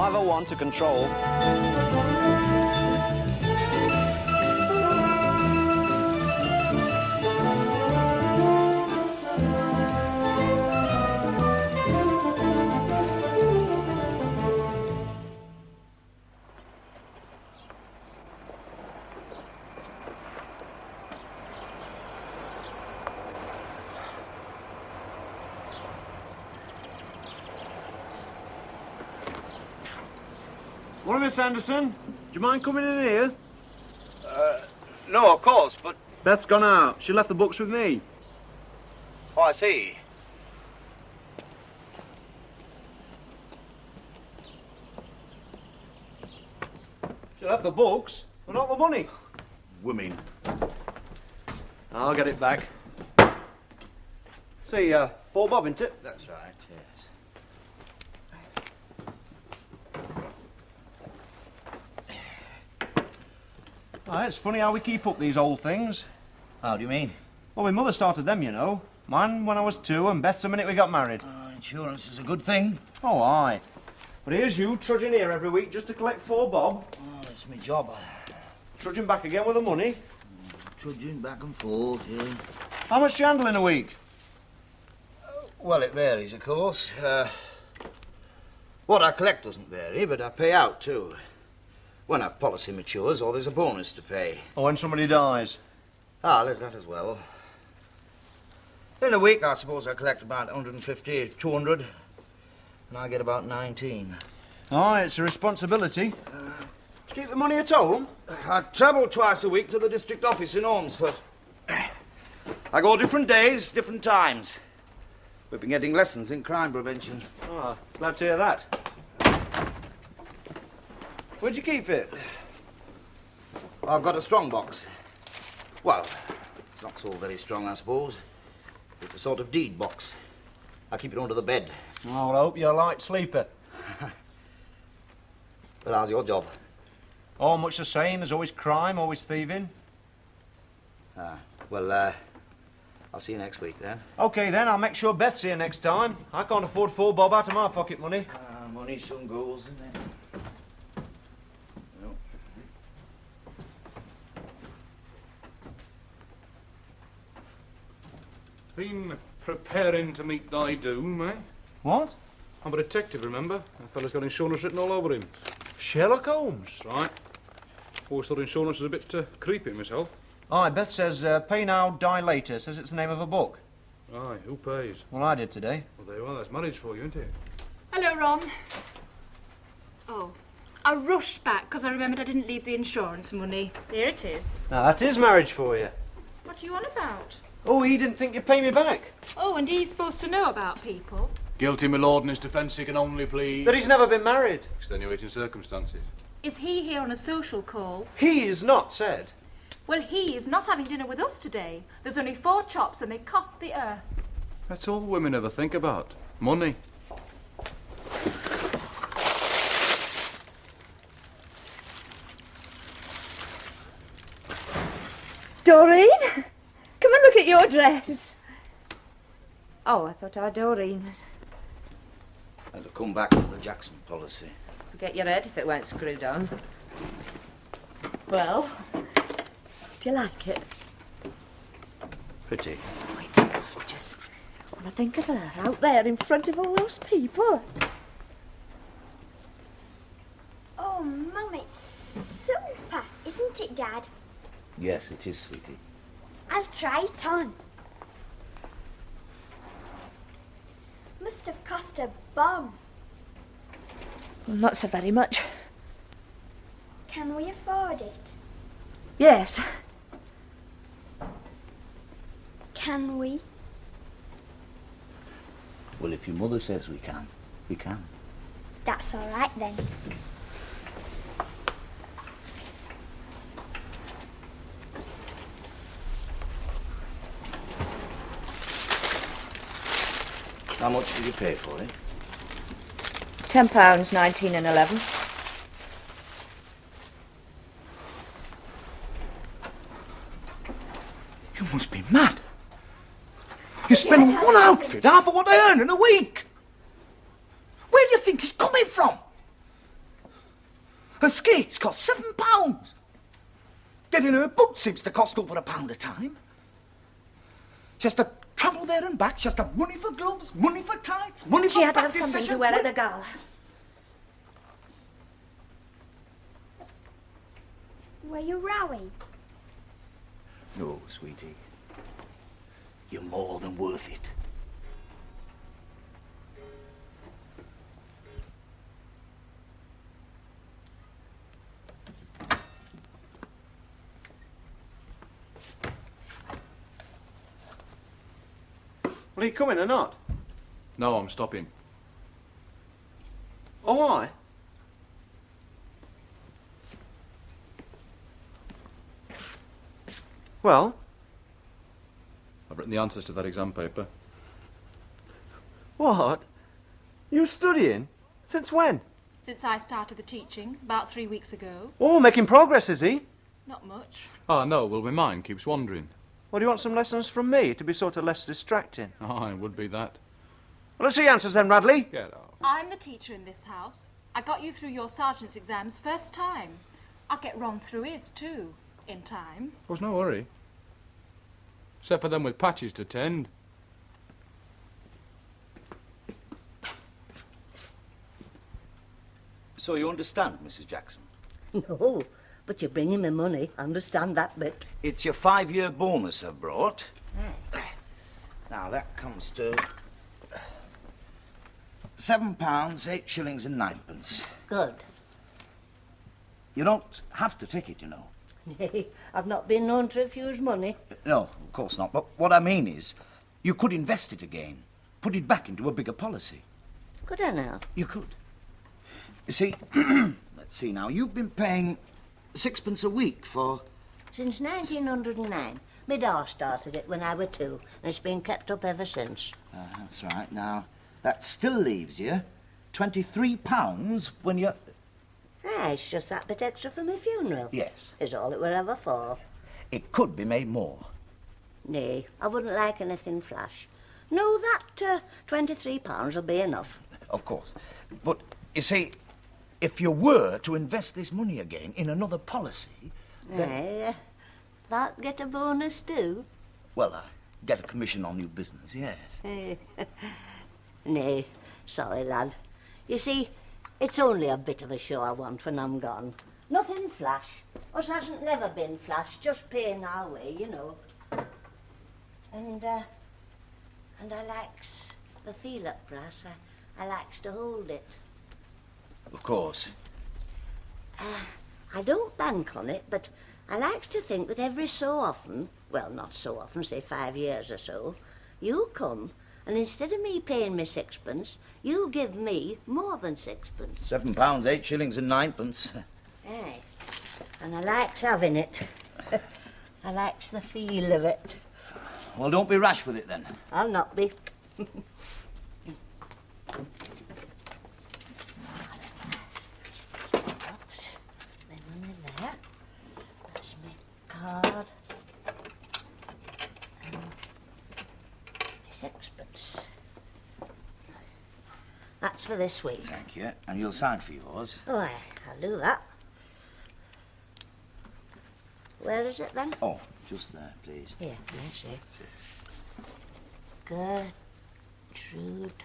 501 to control. Morning, Miss Anderson. Do you mind coming in here? No, of course, but... Beth's gone out. She left the books with me. Oh, I see. She left the books, but not the money. Women. I'll get it back. See, 4 bob, isn't it? That's right, yes. Oh, it's funny how we keep up these old things. How do you mean? Well, my mother started them, you know. Mine when I was 2 and Beth's the minute we got married. Insurance is a good thing. Oh, aye. But here's you trudging here every week just to collect 4 bob. Oh, that's my job. Trudging back again with the money. Trudging back and forth, yeah. How much do you handle in a week? Well, it varies, of course. What I collect doesn't vary, but I pay out, too. When our policy matures, or there's a bonus to pay. Or when somebody dies? Ah, there's that as well. In a week, I suppose I collect about 150, 200, and I get about 19. Oh, it's a responsibility. Do you keep the money at home? I travel twice a week to the district office in Ormsford. I go different days, different times. We've been getting lessons in crime prevention. Oh, glad to hear that. Where'd you keep it? I've got a strong box. Well, it's not so very strong, I suppose. It's a sort of deed box. I keep it under the bed. Oh, well, I hope you're a light sleeper. But how's your job? Oh, much the same. There's always crime, always thieving. Well, I'll see you next week, then. OK, then. I'll make sure Beth's here next time. I can't afford 4 bob out of my pocket money. Money soon goes, doesn't it? No. Been preparing to meet thy doom, eh? What? I'm a detective, remember? That fella's got insurance written all over him. Sherlock Holmes? That's right. Always thought insurance was a bit creepy myself. Aye, Beth says pay now, die later. Says it's the name of a book. Aye, who pays? Well, I did today. Well, there you are. That's marriage for you, isn't it? Hello, Ron. Oh, I rushed back because I remembered I didn't leave the insurance money. There it is. Now, that is marriage for you. What are you on about? Oh, he didn't think you'd pay me back. Oh, and he's supposed to know about people. Guilty, my lord, in his defence he can only plead. That he's never been married. Extenuating circumstances. Is he here on a social call? He is not said. Well, he is not having dinner with us today. There's only 4 chops and they cost the earth. That's all women ever think about. Money. Doreen, come and look at your dress. Oh, I thought our Doreen was... Had to come back to the Jackson policy. Forget your head if it weren't screwed on. Well, do you like it? Pretty. Oh, it's gorgeous. When I think of her out there in front of all those people. Oh, Mum, it's super, isn't it, Dad? Yes, it is, sweetie. I'll try it on. Must have cost a bomb. Well, not so very much. Can we afford it? Yes. Can we? Well, if your mother says we can, we can. That's all right, then. How much did you pay for it? £10, 19 and 11. You must be mad. You spend one outfit half of what I earn in a week. Where do you think it's coming from? Her skates cost £7. Getting her boots seems to cost over £1 a time. She has to travel there and back. She has to have money for gloves, money for tights, money for She had to have practice something to sessions, wear at money- the gala. Were you rowing? No, sweetie. You're more than worth it. Well, are you coming or not? No, I'm stopping. Oh, why? Well, I've written the answers to that exam paper. what? You're studying? Since when? Since I started the teaching, about 3 weeks ago. Oh, making progress, is he? Not much. Ah, no, well, my mind keeps wandering. Well, do you want some lessons from me to be sort of less distracting? Oh, it would be that. Well, let's see answers then, Radley. Get off. I'm the teacher in this house. I got you through your sergeant's exams first time. I'll get Ron through his too, in time. There's no hurry. Except for them with patches to tend. So you understand, Mrs. Jackson? No, but you're bringing me money. I understand that bit. It's your 5-year bonus I've brought. Now that comes to £7, 8 shillings and 9pence. Good. You don't have to take it, you know. Nay, I've not been known to refuse money. No, of course not. But what I mean is, you could invest it again, put it back into a bigger policy. Could I now? You could. You see, let's see now, you've been paying 6pence a week for... Since 1909. My daughter started it when I was 2, and it's been kept up ever since. That's right. Now, that still leaves you £23 when you're... Ah, it's just that bit extra for my funeral. Yes. Is all it were ever for. It could be made more. Nay, I wouldn't like anything flash. No, that £23 will be enough. Of course. But, you see, if you were to invest this money again in another policy, then... Aye, that get a bonus too? Well, I get a commission on new business, yes. Nay, sorry, lad. You see, it's only a bit of a show I want when I'm gone. Nothing flash. Us hasn't never been flash, just paying our way, you know. And I likes the feel up brass. I likes to hold it. Of course. I don't bank on it, but I likes to think that every so often, well, not so often, say 5 years or so, you come, and instead of me paying me 6pence, you give me more than 6pence. £7, 8 shillings and 9pence. Aye, and I likes having it. I likes the feel of it. Well, don't be rash with it then. I'll not be. Box, my money there. That's my card. And my 6pence. That's for this week. Thank you. And you'll sign for yours. Oh, I'll do that. Where is it then? Oh, just there, please. Here, let's see. Gertrude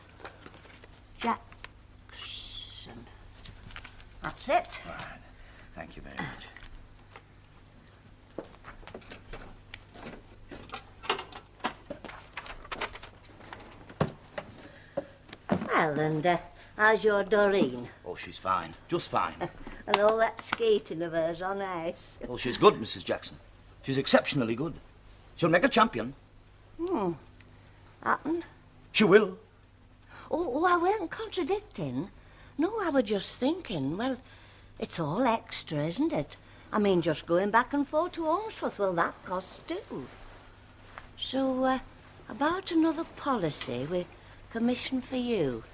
Jackson. That's it. Right. Thank you very much. Well, and how's your Doreen? Oh, she's fine. Just fine. And all that skating of hers on ice. Well, she's good, Mrs. Jackson. She's exceptionally good. She'll make a champion. Happen? She will. Oh, I weren't contradicting. No, I was just thinking, well, it's all extra, isn't it? I mean, just going back and forth to Ormsforth, well, that costs too. So, about another policy we commissioned for you.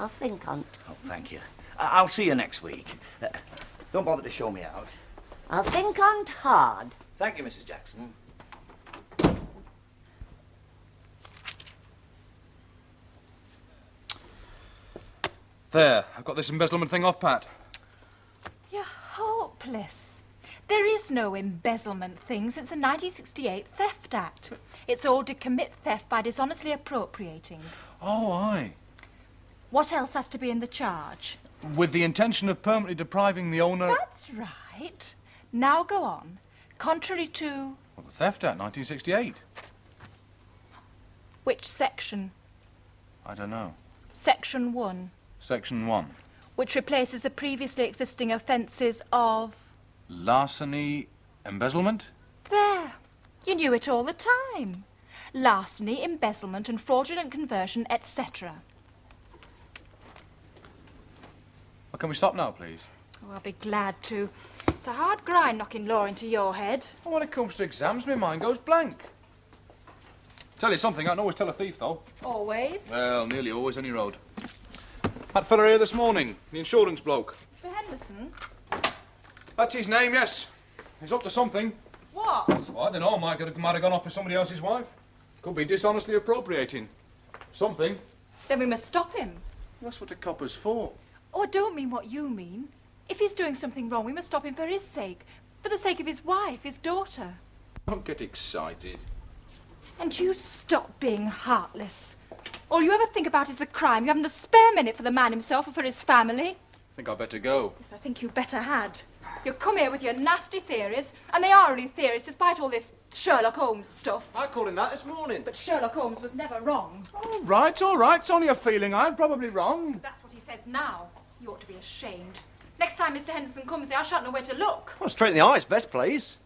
I'll think on it. Oh, thank you. I'll see you next week. Don't bother to show me out. I'll think on it hard. Thank you, Mrs. Jackson. There, I've got this embezzlement thing off, Pat. hopeless. There is no embezzlement thing since the 1968 Theft Act. It's all to commit theft by dishonestly appropriating. Oh, aye. What else has to be in the charge? With the intention of permanently depriving the owner... That's right. Now go on. Contrary to... Well, the Theft Act, 1968. Which section? I don't know. Section 1, Section 1. which replaces the previously existing offences of... Larceny, embezzlement? There. You knew it all the time. Larceny, embezzlement and fraudulent conversion, etc. Well, can we stop now, please? Oh, I'll be glad to. It's a hard grind knocking law into your head. Well, when it comes to exams, my mind goes blank. Tell you something, I can always tell a thief, though. Always. Well, nearly always any road. That fella here this morning, the insurance bloke. Mr. Henderson? That's his name, yes. He's up to something. What? Well, I don't know, might have gone off with somebody else's wife. Could be dishonestly appropriating. Something. Then we must stop him. That's what the copper's for. Oh, I don't mean what you mean. If he's doing something wrong, we must stop him for his sake. For the sake of his wife, his daughter. Don't get excited. And you stop being heartless. All you ever think about is the crime. You haven't a spare minute for the man himself or for his family. I think I'd better go. Yes, I think you better had. You come here with your nasty theories, and they are only theories despite all this Sherlock Holmes stuff. I called him that this morning. But Sherlock Holmes was never wrong. All right. It's only a feeling. I'm probably wrong. That's what he says now. You ought to be ashamed. Next time Mr. Henderson comes here, I shan't know where to look. Well, straight in the eyes, best please.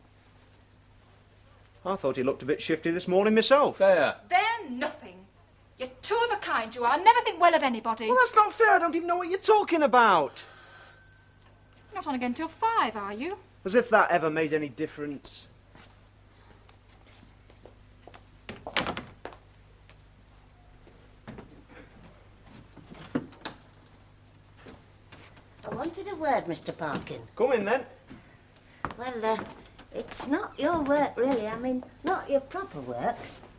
I thought he looked a bit shifty this morning myself. There. They're nothing. You're two of a kind, you are. Never think well of anybody. Well, that's not fair. I don't even know what you're talking about. You're not on again till 5, are you? As if that ever made any difference. I wanted a word, Mr. Parkin. Come in then. Well, it's not your work, really. I mean, not your proper work.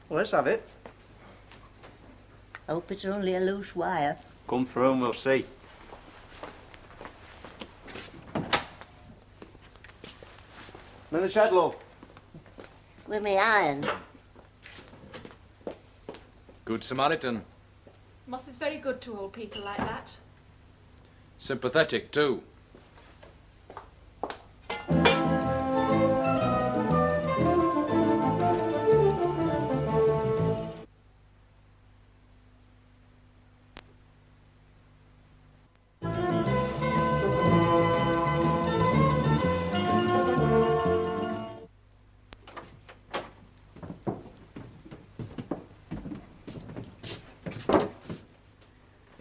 Well, let's have it. Hope it's only a loose wire. Come through and we'll see. In the shed, love. With me iron. Good Samaritan. Moss is very good to old people like that. Sympathetic, too.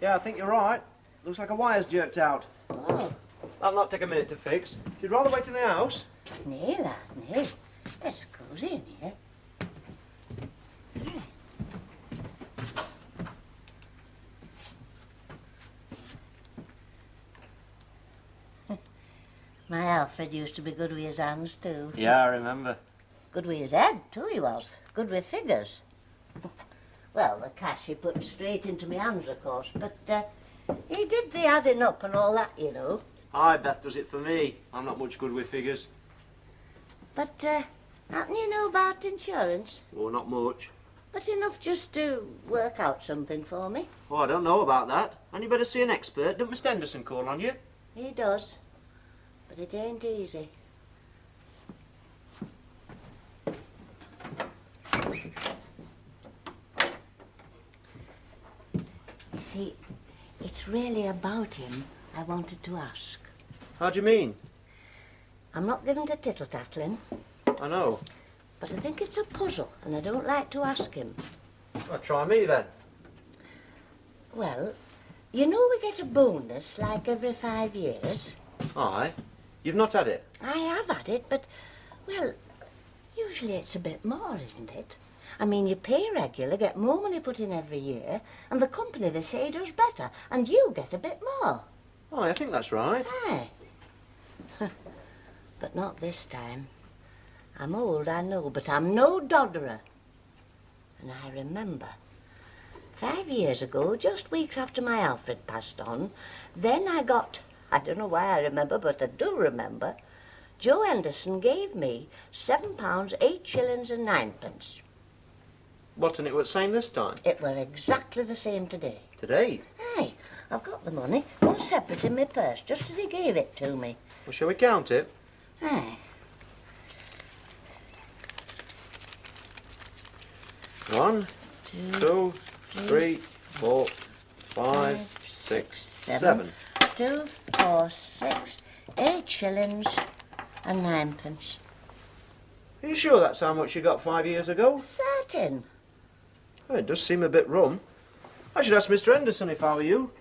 Yeah, I think you're right. Looks like a wire's jerked out. Oh, That'll not take a minute to fix. You'd rather wait in the house? nee, lad, nee. It's cosy in here. My Alfred used to be good with his hands too. Yeah, I remember. Good with his head too, he was. Good with figures. Well, the cash he put straight into my hands, of course, but he did the adding up and all that, you know. Aye, Beth does it for me. I'm not much good with figures. But happen you know about insurance? Well, not much. But enough just to work out something for me. Oh, I don't know about that. And you better see an expert. Don't Mr. Henderson call on you? He does. But it ain't easy. You see, it's really about him I wanted to ask. How do you mean? I'm not given to tittle-tattling, I know. but I think it's a puzzle, and I don't like to ask him. Well, try me then. Well, you know we get a bonus like every 5 years. Aye. You've not had it? I have had it, but, well, usually it's a bit more, isn't it? I mean, you pay regular, get more money put in every year, and the company, they say, does better, and you get a bit more. Aye, I think that's right. Aye. But not this time. I'm old, I know, but I'm no dodderer. And I remember, 5 years ago, just weeks after my Alfred passed on, then I got, I don't know why I remember, but I do remember, Joe Henderson gave me £7, 8 shillings and 9pence. What, and it was the same this time? It were exactly the same today. Today? Aye, I've got the money all separate in my purse, just as he gave it to me. Well, shall we count it? Aye. 1, 2, 3, 4, 5, 6, 7. 2, 4, 6, 8 shillings and 9pence. Are you sure that's how much you got 5 years ago? Certain. Oh, it does seem a bit rum. I should ask Mr. Henderson if I were you.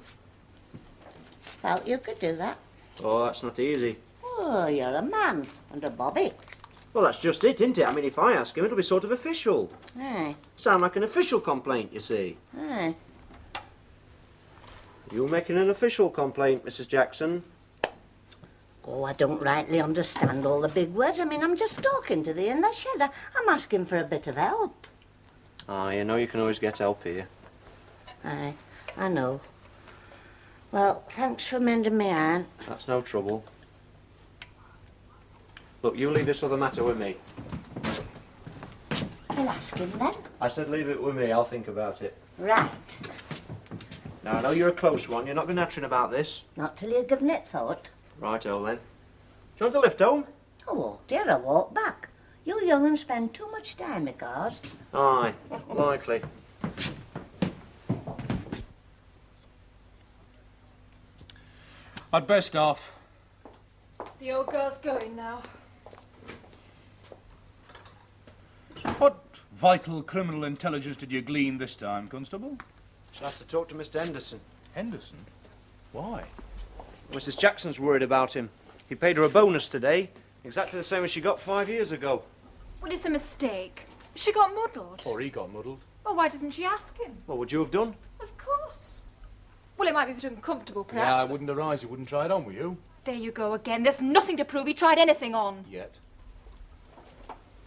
Felt you could do that. Oh, that's not easy. Oh, you're a man and a bobby. Well, that's just it, isn't it? I mean, if I ask him, it'll be sort of official. Aye, Sound like an official complaint, you see. aye. You making an official complaint, Mrs. Jackson? Oh, I don't rightly understand all the big words. I mean, I'm just talking to thee in the shed. I'm asking for a bit of help. Ah, you know you can always get help here. Aye, I know. Well, thanks for mending me iron. That's no trouble. Look, you leave this other matter with me. I'll ask him then. I said leave it with me, I'll think about it. Right. Now, I know you're a close one, you're not going nattering about this. Not till you've given it thought. Righto then. Do you want a lift home? Oh, dear, I walk back. You young and spend too much time, my cars. Aye, likely. I'd best off. The old girl's going now. What vital criminal intelligence did you glean this time, Constable? Shall have to talk to Mr. Henderson. Henderson? Why? Mrs. Jackson's worried about him. He paid her a bonus today, exactly the same as she got 5 years ago. Well, it's a mistake. She got muddled. Or he got muddled. Well, why doesn't she ask him? What would you have done? Of course. Well, it might be a bit uncomfortable, Yeah, perhaps. I wouldn't arise. You wouldn't try it on, were you? There you go again. There's nothing to prove he tried anything on. Yet.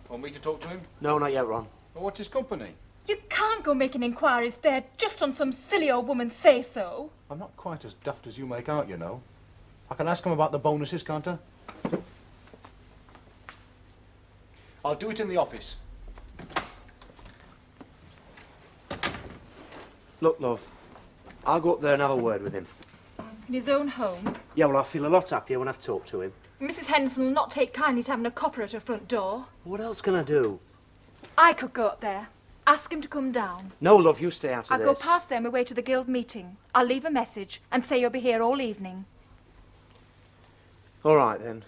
Want me to talk to him? No, not yet, Ron. Well, what's his company? You can't go making inquiries there just on some silly old woman's say-so. I'm not quite as daft as you make out, you know. I can ask him about the bonuses, can't I? I'll do it in the office. Look, love, I'll go up there and have a word with him. In his own home. Yeah, well, I'll feel a lot happier when I've talked to him. Mrs. Henderson will not take kindly to having a copper at her front door. What else can I do? I could go up there, ask him to come down. No, love, you stay out of I'll this. go past them away to the guild meeting. I'll leave a message and say you'll be here all evening. All right, then.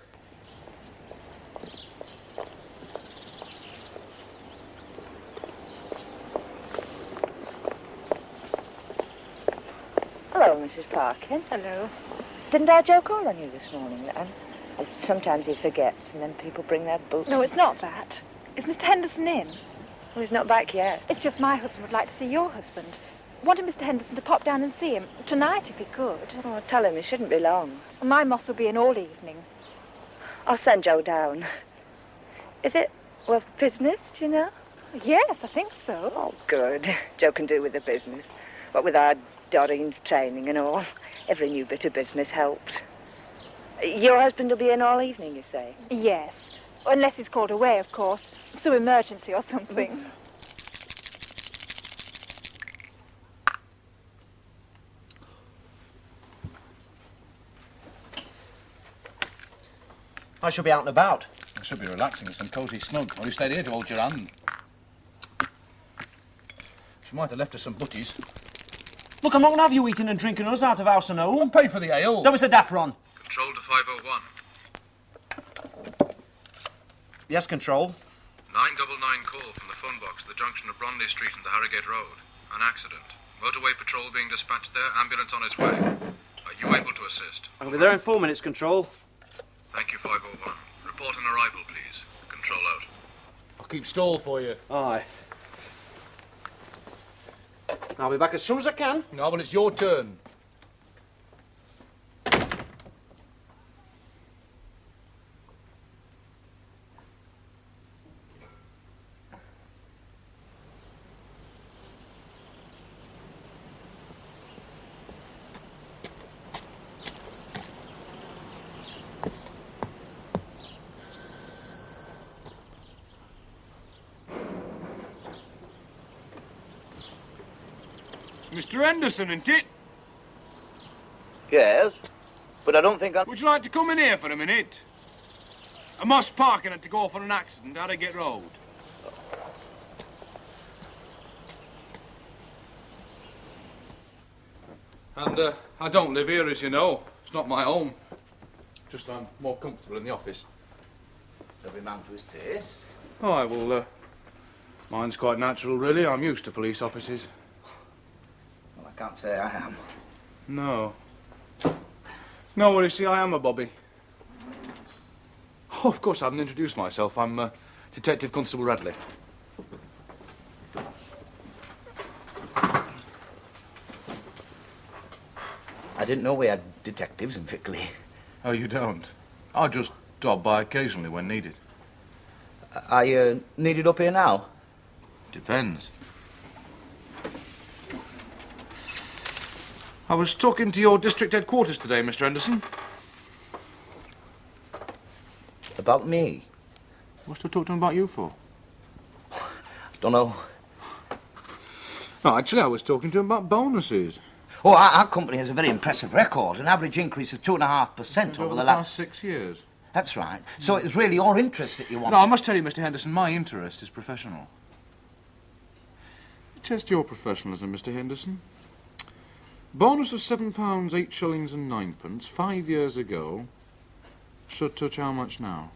Hello, Mrs. Parkin. Hello. Didn't I joke all on you this morning, then? Well, sometimes he forgets, and then people bring their boots. No, it's not that. Is Mr. Henderson in? Well, he's not back yet. It's just my husband would like to see your husband. Wanted Mr. Henderson to pop down and see him tonight if he could. Oh, tell him he shouldn't be long. My moss will be in all evening. I'll send Joe down. Is it, well, business, do you know? Yes, I think so. Oh, good. Joe can do with the business. What with our Doreen's training and all, every new bit of business helps. Your husband will be in all evening, you say? Yes. Unless he's called away, of course. Some emergency or something. I shall be out and about. You should be relaxing in some cosy snug. Well, you stayed here to hold your hand. She might have left us some butties. Look, I'm not going to have you eating and drinking us out of house and home. Don't pay for the ale. That was a daft, Ron. Control to 501. Yes, Control. 999 call from the phone box at the junction of Bromley Street and the Harrogate Road. An accident. Motorway patrol being dispatched there, ambulance on its way. Are you able to assist? I'll be there in 4 minutes, Control. Thank you, 501. Report an arrival, please. Control out. I'll keep stall for you. Aye. I'll be back as soon as I can. No, well, it's your turn. Mr. Henderson, isn't it? Yes, but I don't think I... Would you like to come in here for a minute? A Moss Parkin had to go for an accident, Harrogate Road. And I don't live here, as you know. It's not my home. Just I'm more comfortable in the office. Every man to his taste. Oh, well, mine's quite natural, really. I'm used to police offices. Well, I can't say I am. No. No, well, you see, I am a bobby. Oh, of course, I haven't introduced myself. I'm Detective Constable Radley. I didn't know we had detectives in Fickley. Oh, you don't? I just drop by occasionally when needed. Are you needed up here now? Depends. I was talking to your district headquarters today, Mr. Henderson. About me? What's to talk to him about you for? Don't know. No, actually, I was talking to him about bonuses. Oh, our company has a very impressive record, an average increase of 2.5% over the last... 6 years. That's right. So it's really your interest that you want... No, I must tell you, Mr. Henderson, my interest is professional. Test your professionalism, Mr. Henderson. Bonus of £7, 8 shillings and 9pence 5 years ago should touch how much now?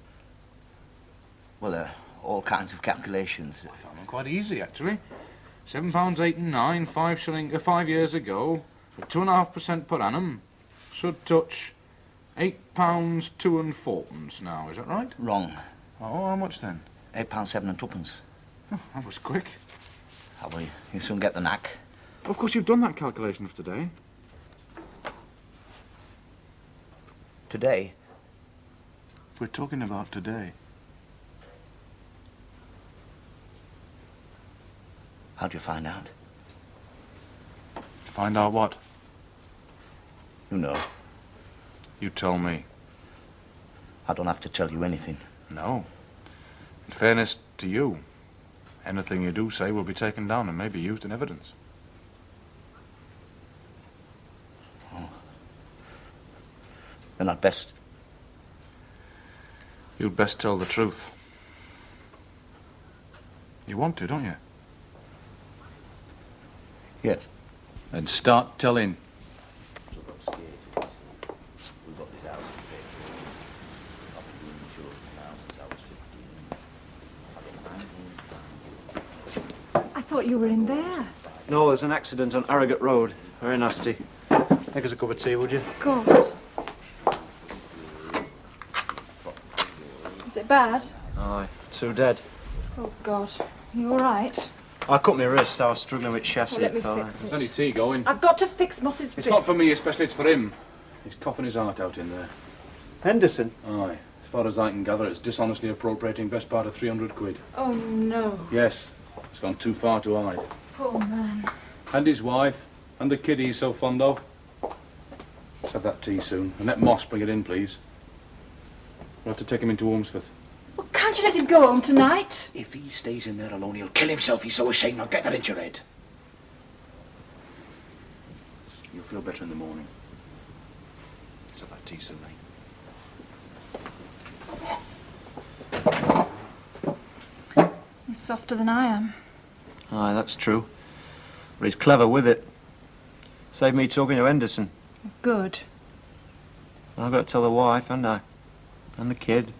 Well, all kinds of calculations. I found them quite easy, actually. £7, 8 and 9, 5 years ago, at 2.5% per annum, should touch £8, 2 and 4pence now, is that right? Wrong. Oh, how much then? £8, 7 and 2pence. Oh, that was quick. How will you soon get the knack? Of course, you've done that calculation of today. Today? We're talking about today. How'd you find out? Find out what? You know. You tell me. I don't have to tell you anything. No. In fairness to you, anything you do say will be taken down and maybe used in evidence. Oh. Then I'd best... You'd best tell the truth. You want to, don't you? Yes. Then start telling. I thought you were in there. No, there's an accident on Harrogate Road. Very nasty. Make us a cup of tea, would you? Of course. Is it bad? Aye, 2 dead. Oh, God. You all right? I cut my wrist. I was struggling with chassis. Well, let me fella. fix There's it. only tea going. I've got to fix Moss's It's wrist. not for me, especially it's for him. He's coughing his heart out in there. Henderson? Aye. As far as I can gather, it's dishonestly appropriating best part of 300 quid. Oh, no. Yes. It's gone too far to hide. Poor man. And his wife, and the kid he's so fond of. Let's have that tea soon. And let Moss bring it in, please. We'll have to take him into Ormsford. Well, can't you let him go home tonight? If he stays in there alone, he'll kill himself. He's so ashamed. I'll get that into your head. You'll feel better in the morning. Let's have that tea soon, mate. He's softer than I am. Aye, that's true. But he's clever with it. Saved me talking to Henderson. Good. I've got to tell the wife, haven't I? And the kid.